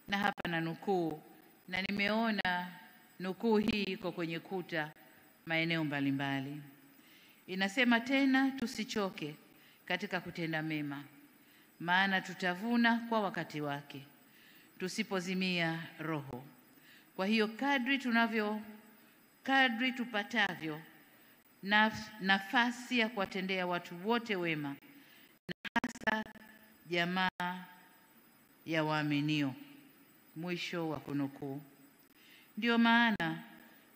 na hapa na nukuu, na nimeona nukuu hii iko kwenye kuta maeneo mbalimbali. Inasema tena, tusichoke katika kutenda mema, maana tutavuna kwa wakati wake, tusipozimia roho. Kwa hiyo kadri tupatavyo nafasi ya kuwatendea watu wote wema, na hasa jamaa ya waaminio. Mwisho wa kunukuu. Ndio maana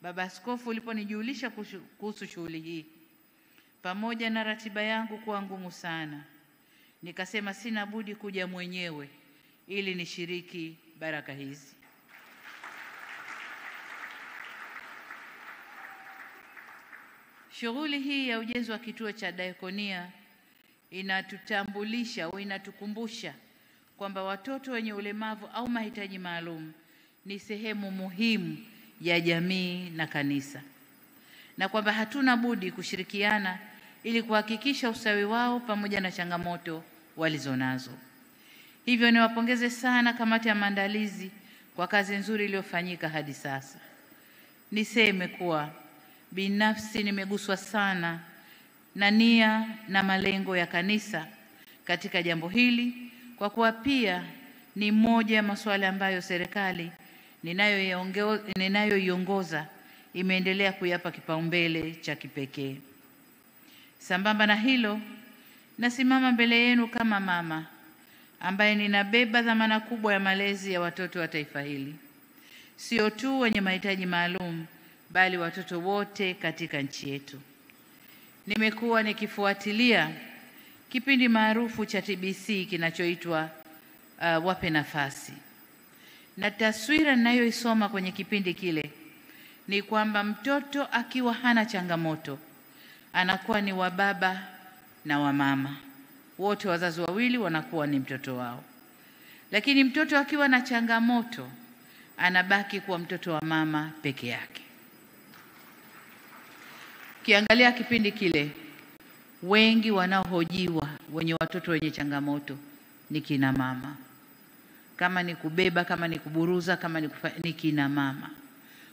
Baba Askofu uliponijulisha kuhusu shughuli hii, pamoja na ratiba yangu kuwa ngumu sana, nikasema sina budi kuja mwenyewe ili nishiriki baraka hizi. Shughuli hii ya ujenzi wa kituo cha diakonia inatutambulisha au inatukumbusha kwamba watoto wenye ulemavu au mahitaji maalum ni sehemu muhimu ya jamii na kanisa, na kwamba hatuna budi kushirikiana ili kuhakikisha ustawi wao pamoja na changamoto walizonazo. Hivyo niwapongeze sana kamati ya maandalizi kwa kazi nzuri iliyofanyika hadi sasa. Niseme kuwa binafsi nimeguswa sana na nia na malengo ya kanisa katika jambo hili, kwa kuwa pia ni moja ya masuala ambayo serikali ninayoiongoza imeendelea kuyapa kipaumbele cha kipekee. Sambamba na hilo, nasimama mbele yenu kama mama ambaye ninabeba dhamana kubwa ya malezi ya watoto wa taifa hili, sio tu wenye mahitaji maalum, bali watoto wote katika nchi yetu. Nimekuwa nikifuatilia kipindi maarufu cha TBC kinachoitwa Wape Nafasi, na taswira ninayoisoma kwenye kipindi kile ni kwamba mtoto akiwa hana changamoto anakuwa ni wa baba na wa mama, wote wazazi wawili wanakuwa ni mtoto wao. Lakini mtoto akiwa na changamoto anabaki kuwa mtoto wa mama peke yake. Kiangalia kipindi kile, wengi wanaohojiwa wenye watoto wenye changamoto ni kina mama. Kama ni kubeba, kama ni kuburuza, kama ni kina mama.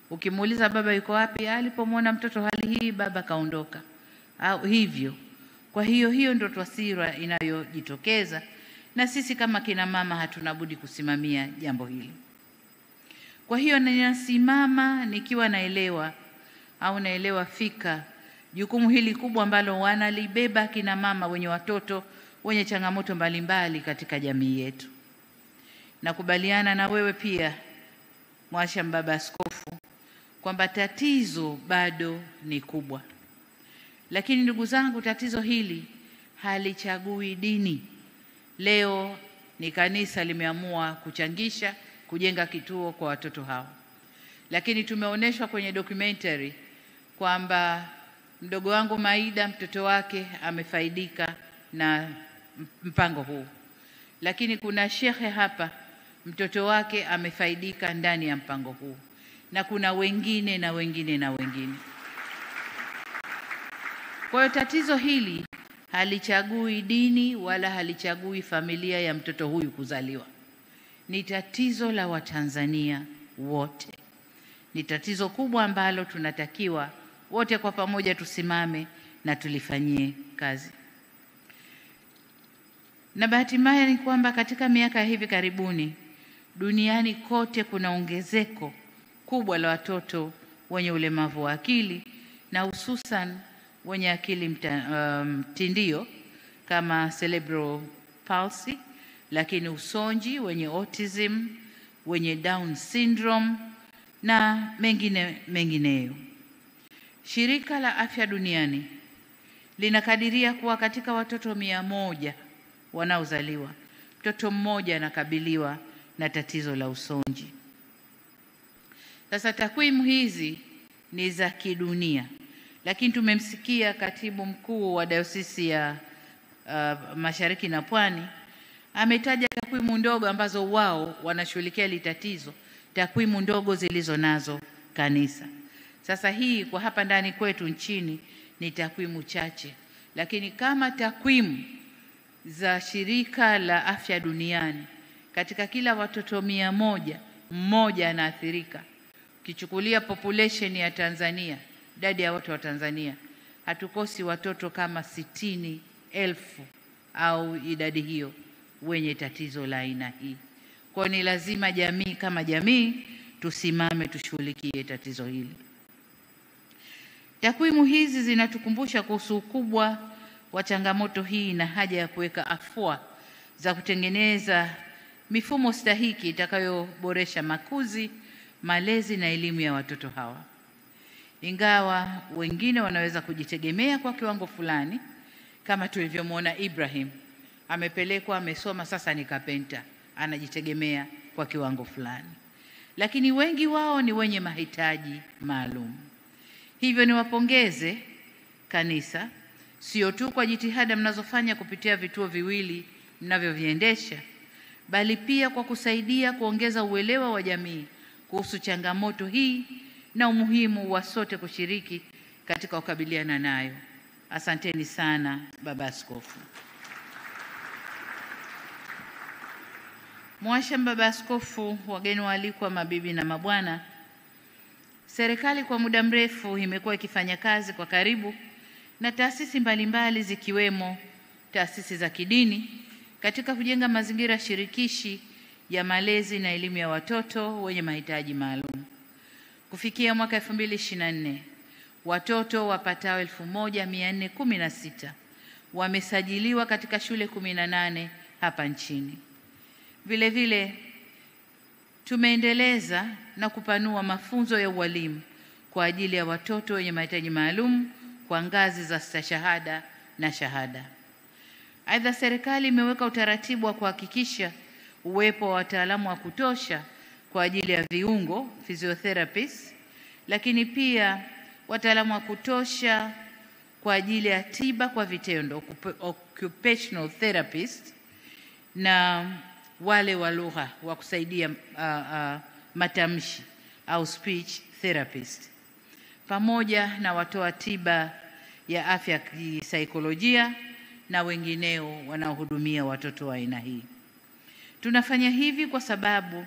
Ukimuuliza baba yuko wapi, alipomwona mtoto hali hii baba kaondoka, au hivyo. Kwa hiyo ndio taswira inayojitokeza, na sisi kama kina mama hatuna budi kusimamia jambo hili. Kwa hiyo ninasimama nikiwa naelewa fika jukumu hili kubwa ambalo wanalibeba kina mama wenye watoto wenye changamoto mbalimbali katika jamii yetu. Nakubaliana na wewe pia Mhashamu Baba Askofu kwamba tatizo bado ni kubwa. Lakini ndugu zangu, tatizo hili halichagui dini. Leo ni kanisa limeamua kuchangisha kujenga kituo kwa watoto hao. Lakini tumeonyeshwa kwenye documentary kwamba mdogo wangu Maida mtoto wake amefaidika na mpango huu. Lakini kuna shekhe hapa mtoto wake amefaidika ndani ya mpango huu, na kuna wengine na wengine na wengine. Kwa hiyo tatizo hili halichagui dini wala halichagui familia ya mtoto huyu kuzaliwa. Ni tatizo la Watanzania wote. Ni tatizo kubwa ambalo tunatakiwa wote kwa pamoja tusimame na tulifanyie kazi. Na bahati mbaya ni kwamba katika miaka hivi karibuni duniani kote kuna ongezeko kubwa la watoto wenye ulemavu wa akili, na hususan wenye akili mtindio kama cerebral palsy, lakini usonji, wenye autism, wenye Down syndrome na mengineyo. Shirika la Afya Duniani linakadiria kuwa katika watoto 100 wanaozaliwa, mtoto mmoja anakabiliwa na tatizo la usonji. Sasa takwimu hizi ni za kidunia, lakini tumemsikia katibu mkuu wa Dayosisi ya Mashariki na Pwani ametaja takwimu ndogo ambazo wao wanashughulikia hili tatizo, takwimu ndogo zilizo nazo kanisa. Sasa hii kwa hapa ndani kwetu nchini ni takwimu chache, lakini kama takwimu za Shirika la Afya Duniani katika kila watoto 100 mmoja anaathirika. Ukichukulia population ya Tanzania, idadi ya watu wa Tanzania, hatukosi watoto kama 60,000 au idadi hiyo wenye tatizo la aina hii. Kwa ni lazima jamii kama jamii tusimame tushughulikie tatizo hili. Takwimu hizi zinatukumbusha kuhusu ukubwa wa changamoto hii na haja ya kuweka afua za kutengeneza mifumo stahiki itakayoboresha makuzi, malezi na elimu ya watoto hawa. Ingawa wengine wanaweza kujitegemea kwa kiwango fulani, kama tulivyomwona Ibrahim, amepelekwa, amesoma, sasa ni kapenta, anajitegemea kwa kiwango fulani. Lakini wengi wao ni wenye mahitaji maalum. Hivyo niwapongeze kanisa, sio tu kwa jitihada mnazofanya kupitia vituo viwili mnavyoviendesha, bali pia kwa kusaidia kuongeza uelewa wa jamii kuhusu changamoto hii na umuhimu wa sote kushiriki katika kukabiliana nayo. Asanteni sana Baba Askofu. Mwashamu Baba Askofu, wageni waalikwa, mabibi na mabwana, serikali kwa muda mrefu imekuwa ikifanya kazi kwa karibu na taasisi mbalimbali zikiwemo taasisi za kidini katika kujenga mazingira shirikishi ya malezi na elimu ya watoto wenye mahitaji maalum. Kufikia mwaka 2024, watoto wapatao 1416 wamesajiliwa katika shule 18 hapa nchini. Vile vile tumeendeleza na kupanua mafunzo ya ualimu kwa ajili ya watoto wenye mahitaji maalum kwa ngazi za stashahada na shahada. Aidha, serikali imeweka utaratibu wa kuhakikisha uwepo wa wataalamu wa kutosha kwa ajili ya viungo physiotherapists, lakini pia wataalamu wa kutosha kwa ajili ya tiba kwa vitendo occupational therapist, na wale wa lugha wa kusaidia matamshi au speech therapist, pamoja na watoa tiba ya afya ya kisaikolojia na wengineo wanaohudumia watoto wa aina hii. Tunafanya hivi kwa sababu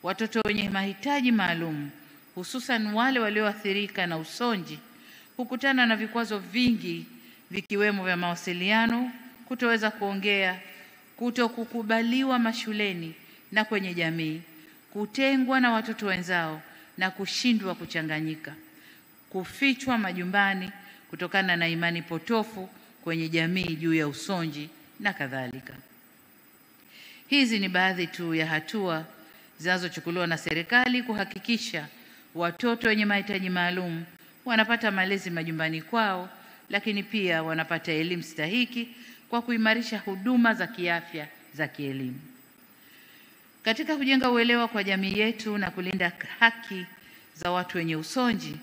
watoto wenye mahitaji maalum, hususan wale walioathirika na usonji, hukutana na vikwazo vingi vikiwemo vya mawasiliano, kutoweza kuongea, kutokukubaliwa mashuleni na kwenye jamii, kutengwa na watoto wenzao na kushindwa kuchanganyika, kufichwa majumbani kutokana na imani potofu kwenye jamii juu ya usonji na kadhalika. Hizi ni baadhi tu ya hatua zinazochukuliwa na serikali kuhakikisha watoto wenye mahitaji maalum wanapata malezi majumbani kwao, lakini pia wanapata elimu stahiki kwa kuimarisha huduma za kiafya za kielimu. Katika kujenga uelewa kwa jamii yetu na kulinda haki za watu wenye usonji,